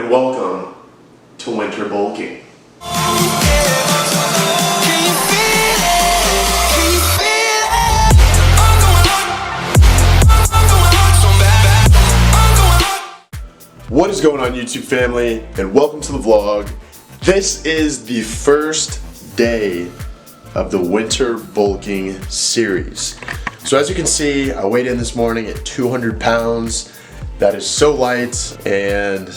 and welcome to winter bulking. What is going on, YouTube family, and welcome to the vlog. This is the first day of the winter bulking series. So as you can see, I weighed in this morning at 200 pounds. That is so light, and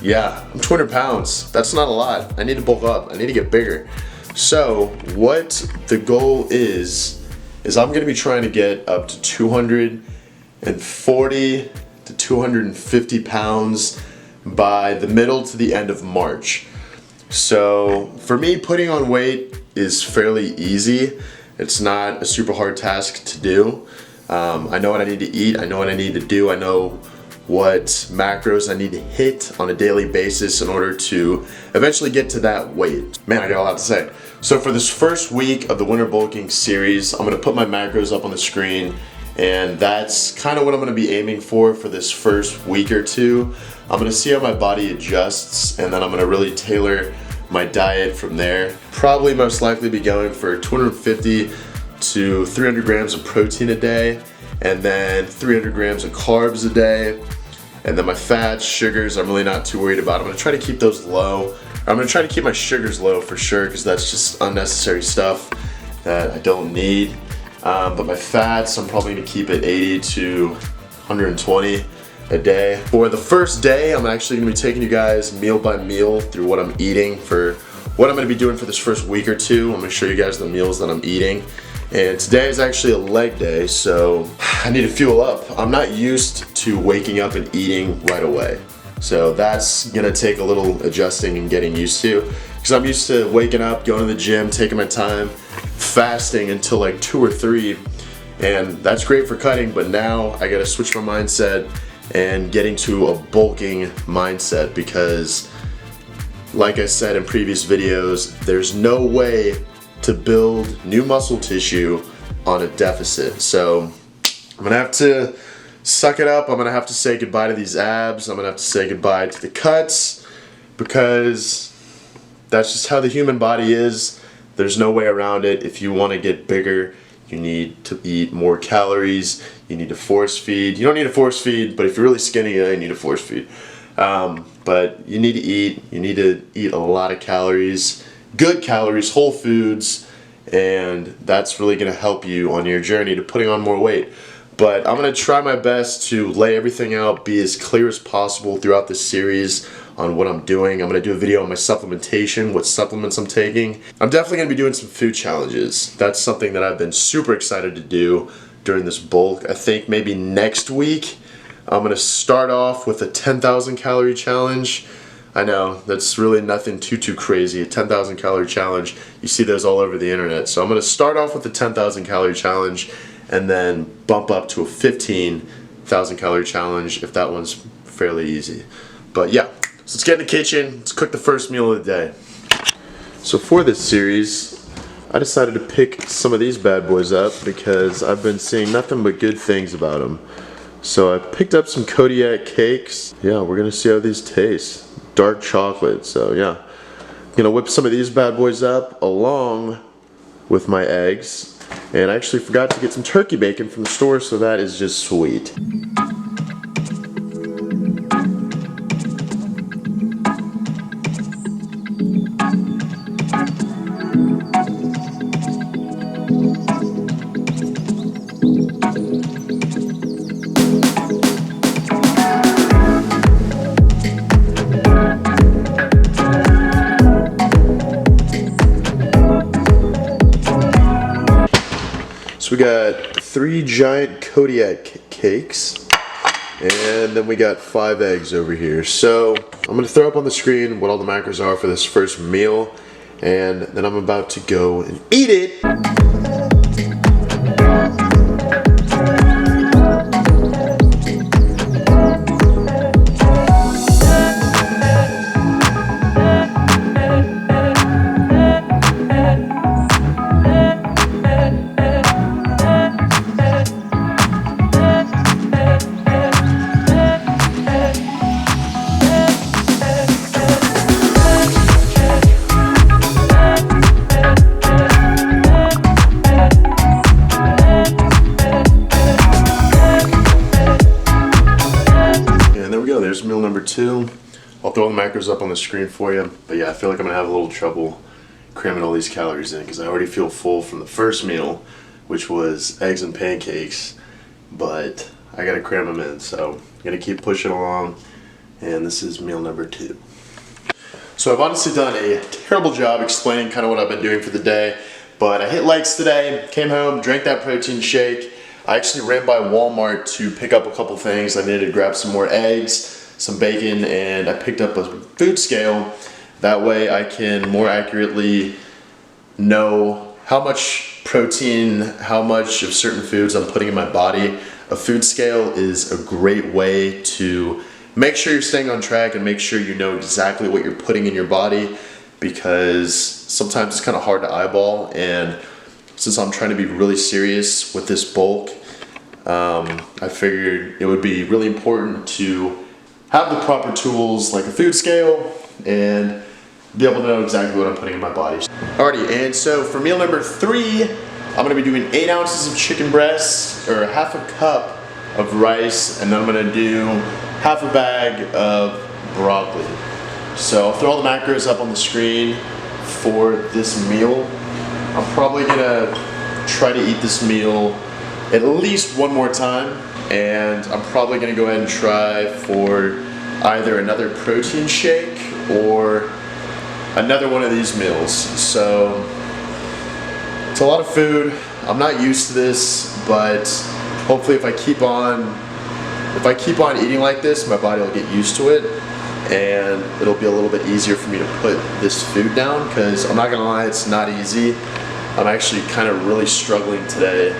yeah, I'm 200 pounds. That's not a lot. I need to bulk up. I need to get bigger. So what the goal is I'm gonna be trying to get up to 240 to 250 pounds by the middle to the end of March. So for me, putting on weight is fairly easy. It's not a super hard task to do. I know what I need to eat, I know what I need to do, I know what macros I need to hit on a daily basis in order to eventually get to that weight. Man, I got a lot to say. So for this first week of the winter bulking series, I'm gonna put my macros up on the screen, and that's kind of what I'm gonna be aiming for this first week or two. I'm gonna see how my body adjusts, and then I'm gonna really tailor my diet from there. Probably most likely be going for 250 to 300 grams of protein a day, and then 300 grams of carbs a day. And then my fats, sugars, I'm really not too worried about. I'm gonna try to keep those low. I'm gonna try to keep my sugars low for sure, because that's just unnecessary stuff that I don't need. But my fats, I'm probably gonna keep at 80 to 120 a day. For the first day, I'm actually gonna be taking you guys meal by meal through what I'm eating for what I'm gonna be doing for this first week or two. I'm gonna show you guys the meals that I'm eating. And today is actually a leg day, so I need to fuel up. I'm not used to waking up and eating right away. So that's gonna take a little adjusting and getting used to, because I'm used to waking up, going to the gym, taking my time, fasting until like 2 or 3, and that's great for cutting, but now I gotta switch my mindset and getting to a bulking mindset, because like I said in previous videos, there's no way to build new muscle tissue on a deficit. So I'm gonna have to suck it up. I'm gonna have to say goodbye to these abs. I'm gonna have to say goodbye to the cuts, because that's just how the human body is. There's no way around it. If you wanna get bigger, you need to eat more calories. You need to force feed. You don't need to force feed, but if you're really skinny, you need to force feed. But you need to eat. You need to eat a lot of calories. Good calories, whole foods, and that's really gonna help you on your journey to putting on more weight. But I'm gonna try my best to lay everything out, be as clear as possible throughout this series on what I'm doing. I'm gonna do a video on my supplementation, what supplements I'm taking. I'm definitely gonna be doing some food challenges. That's something that I've been super excited to do during this bulk. I think maybe next week, I'm gonna start off with a 10,000 calorie challenge. I know, that's really nothing too crazy. A 10,000 calorie challenge, you see those all over the internet. So I'm gonna start off with the 10,000 calorie challenge and then bump up to a 15,000 calorie challenge if that one's fairly easy. But yeah, so let's get in the kitchen, let's cook the first meal of the day. So for this series, I decided to pick some of these bad boys up because I've been seeing nothing but good things about them. So I picked up some Kodiak cakes. Yeah, we're gonna see how these taste. Dark chocolate, so yeah. I'm gonna whip some of these bad boys up along with my eggs. And I actually forgot to get some turkey bacon from the store, so that is just sweet. We got 3 giant Kodiak cakes, and then we got 5 eggs over here. So I'm gonna throw up on the screen what all the macros are for this first meal, and then I'm about to go and eat it. And there we go, there's meal number 2. I'll throw the macros up on the screen for you. But yeah, I feel like I'm gonna have a little trouble cramming all these calories in because I already feel full from the first meal, which was eggs and pancakes. But I gotta cram them in, so I'm gonna keep pushing along. And this is meal number 2. So I've honestly done a terrible job explaining kind of what I've been doing for the day. But I hit legs today, came home, drank that protein shake. I actually ran by Walmart to pick up a couple things. I needed to grab some more eggs, some bacon, and I picked up a food scale. That way I can more accurately know how much protein, how much of certain foods I'm putting in my body. A food scale is a great way to make sure you're staying on track and make sure you know exactly what you're putting in your body, because sometimes it's kind of hard to eyeball, and since I'm trying to be really serious with this bulk, I figured it would be really important to have the proper tools like a food scale and be able to know exactly what I'm putting in my body. Alrighty, and so for meal number 3, I'm gonna be doing 8 ounces of chicken breast, or half a cup of rice, and then I'm gonna do half a bag of broccoli. So I'll throw all the macros up on the screen for this meal. I'm probably gonna try to eat this meal at least one more time, and I'm probably gonna go ahead and try for either another protein shake or another one of these meals. So it's a lot of food. I'm not used to this, but hopefully if I keep on eating like this, my body will get used to it, and it'll be a little bit easier for me to put this food down, because I'm not gonna lie, it's not easy. I'm actually kind of really struggling today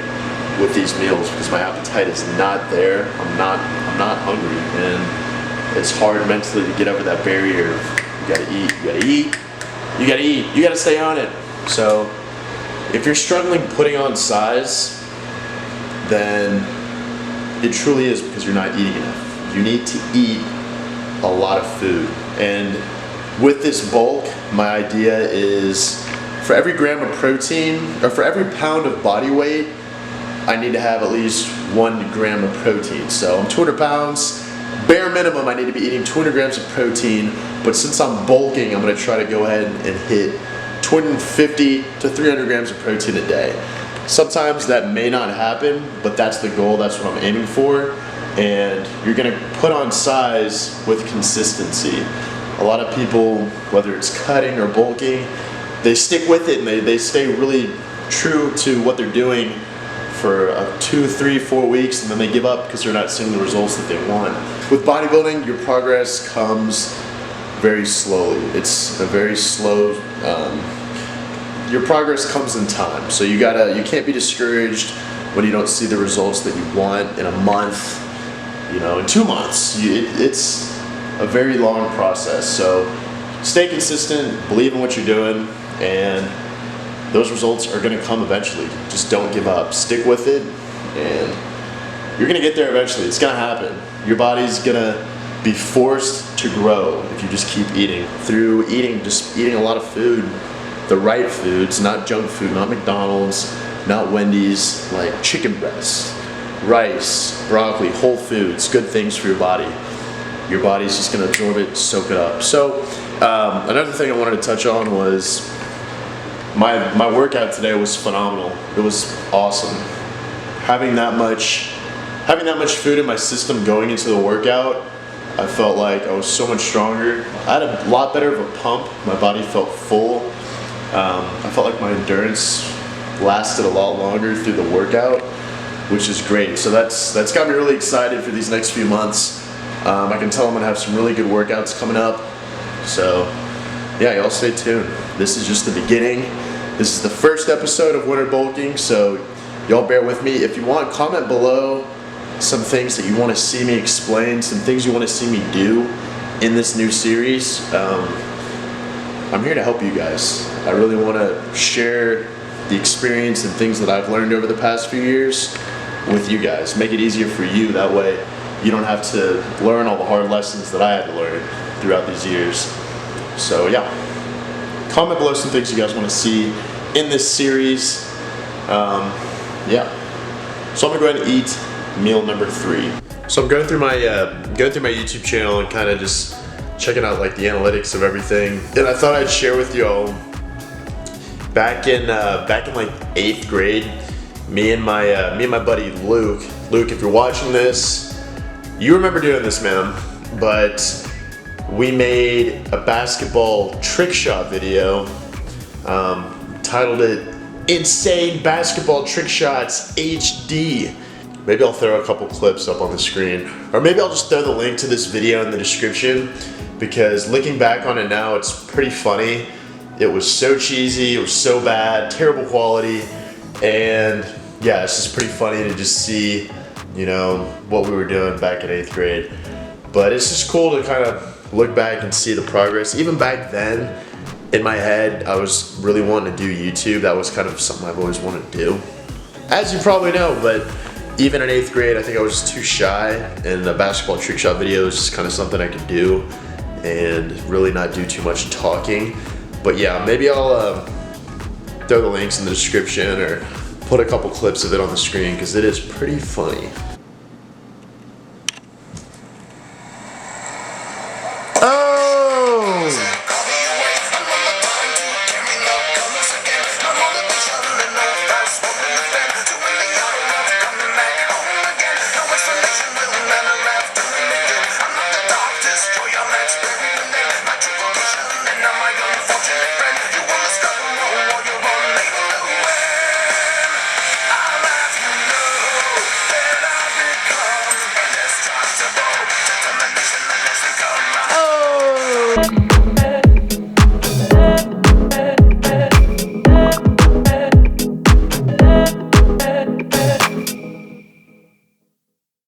with these meals because my appetite is not there. I'm not hungry, and it's hard mentally to get over that barrier of you gotta eat, you gotta eat, you gotta eat, you gotta stay on it. So if you're struggling putting on size, then it truly is because you're not eating enough. You need to eat a lot of food. And with this bulk, my idea is for every gram of protein, or for every pound of body weight, I need to have at least 1 gram of protein. So I'm 200 pounds, bare minimum I need to be eating 200 grams of protein, but since I'm bulking, I'm gonna try to go ahead and hit 250 to 300 grams of protein a day. Sometimes that may not happen, but that's the goal, that's what I'm aiming for. And you're gonna put on size with consistency. A lot of people, whether it's cutting or bulking, they stick with it and they stay really true to what they're doing for 2, 3, 4 weeks, and then they give up because they're not seeing the results that they want. With bodybuilding, your progress comes very slowly. It's a very slow, your progress comes in time. So you can't be discouraged when you don't see the results that you want in a month, in 2 months. It's a very long process. So stay consistent, believe in what you're doing, and those results are gonna come eventually. Just don't give up, stick with it, and you're gonna get there eventually. It's gonna happen. Your body's gonna be forced to grow if you just keep eating. Through just eating a lot of food, the right foods, not junk food, not McDonald's, not Wendy's, like chicken breast, rice, broccoli, whole foods, good things for your body. Your body's just gonna absorb it, soak it up. So another thing I wanted to touch on was my workout today was phenomenal. It was awesome. Having that much food in my system going into the workout, I felt like I was so much stronger. I had a lot better of a pump. My body felt full. I felt like my endurance lasted a lot longer through the workout, which is great. So that's got me really excited for these next few months. I can tell I'm gonna have some really good workouts coming up. So yeah, y'all stay tuned. This is just the beginning. This is the first episode of Winter Bulking, so y'all bear with me. If you want, comment below some things that you want to see me explain, some things you want to see me do in this new series. I'm here to help you guys. I really want to share the experience and things that I've learned over the past few years with you guys. Make it easier for you, that way you don't have to learn all the hard lessons that I had to learn throughout these years. So yeah, comment below some things you guys want to see in this series. Yeah, so I'm gonna go ahead and eat meal number 3. So I'm going through my YouTube channel and kind of just checking out like the analytics of everything. And I thought I'd share with y'all. Back in like 8th grade, me and my buddy Luke. Luke, if you're watching this, you remember doing this, man. But we made a basketball trick shot video. Titled it "Insane Basketball Trick Shots HD." Maybe I'll throw a couple clips up on the screen, or maybe I'll just throw the link to this video in the description, because looking back on it now, it's pretty funny. It was so cheesy, it was so bad, terrible quality, and yeah, it's just pretty funny to just see, you know, what we were doing back in 8th grade. But it's just cool to kind of look back and see the progress. Even back then, in my head, I was really wanting to do YouTube. That was kind of something I've always wanted to do, as you probably know. But even in 8th grade, I think I was too shy, and the basketball trick shot video is just kind of something I could do and really not do too much talking. But yeah, maybe I'll throw the links in the description or put a couple clips of it on the screen, because it is pretty funny.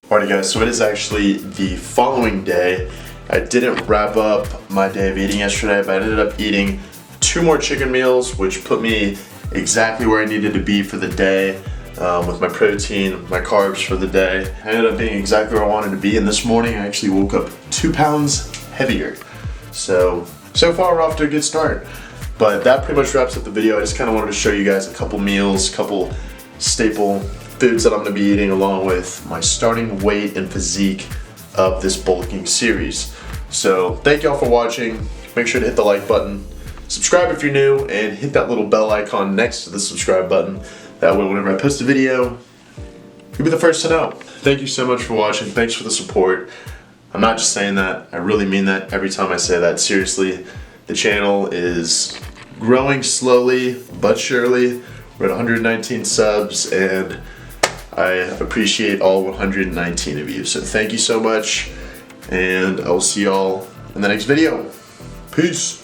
Alrighty guys, so it is actually the following day. I didn't wrap up my day of eating yesterday, but I ended up eating 2 more chicken meals, which put me exactly where I needed to be for the day, with my protein, my carbs for the day. I ended up being exactly where I wanted to be, and this morning I actually woke up 2 pounds heavier. So far we're off to a good start. But that pretty much wraps up the video. I just kind of wanted to show you guys a couple meals, couple staple foods that I'm going to be eating, along with my starting weight and physique of this bulking series. So thank y'all for watching. Make sure to hit the like button, subscribe if you're new, and hit that little bell icon next to the subscribe button. That way whenever I post a video, you'll be the first to know. Thank you so much for watching. Thanks for the support. I'm not just saying that, I really mean that every time I say that. Seriously, the channel is growing slowly but surely. We're at 119 subs, and I appreciate all 119 of you. So thank you so much, and I will see y'all in the next video. Peace.